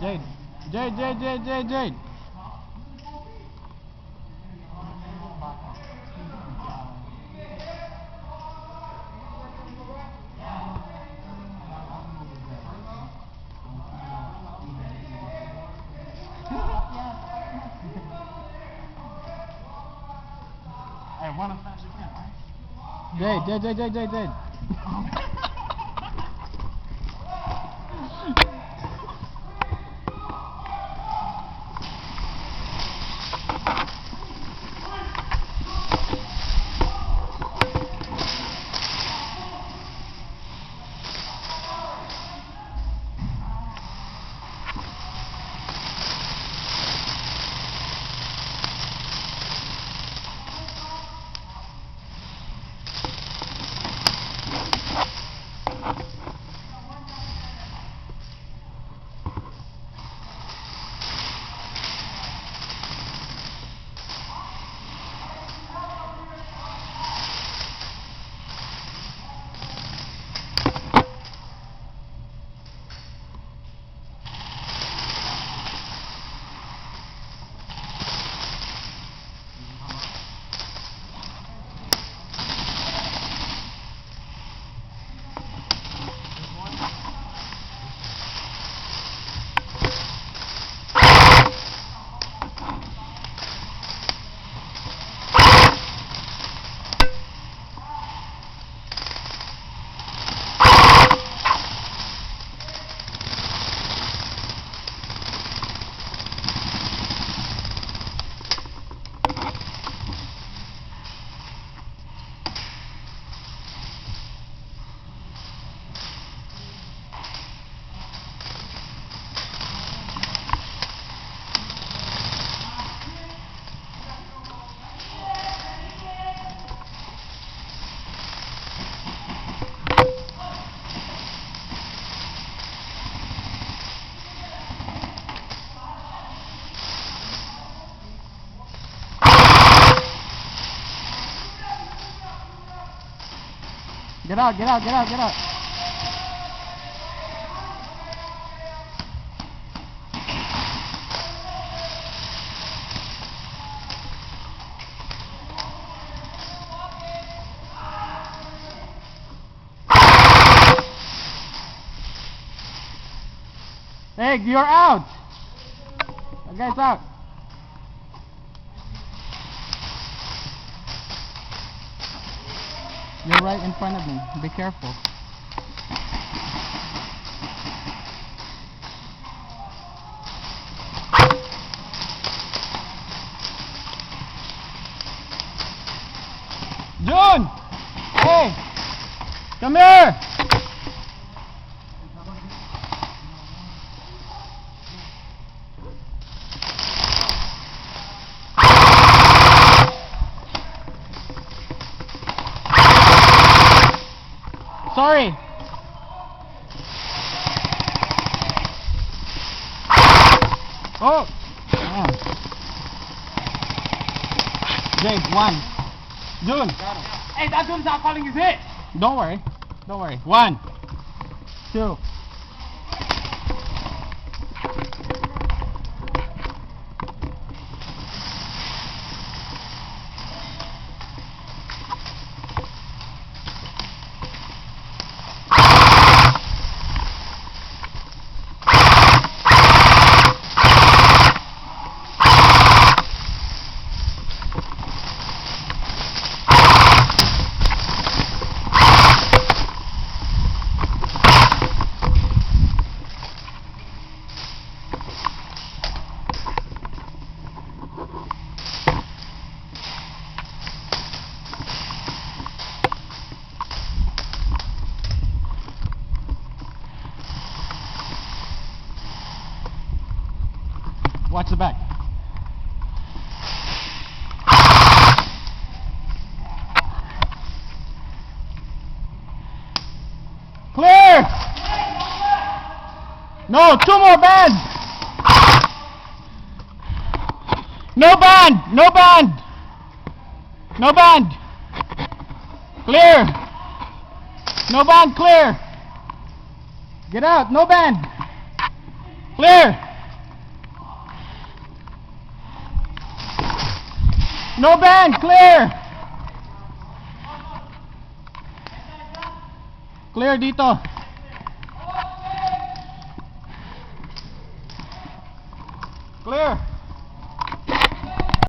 Jade. Jade. Hey, one of them again, right? Jade. Get out. Hey, you're out. That guy's out. You're right in front of me. Be careful. June! Hey! Come here! Sorry. Oh. Jade, one. June. Hey, that dude's not calling his hit. Don't worry. 1, 2. Watch the back. Clear! No, 2 more bands! No band! Clear! No band, clear! Get out, no band! Clear! No band, clear! Clear dito. Clear.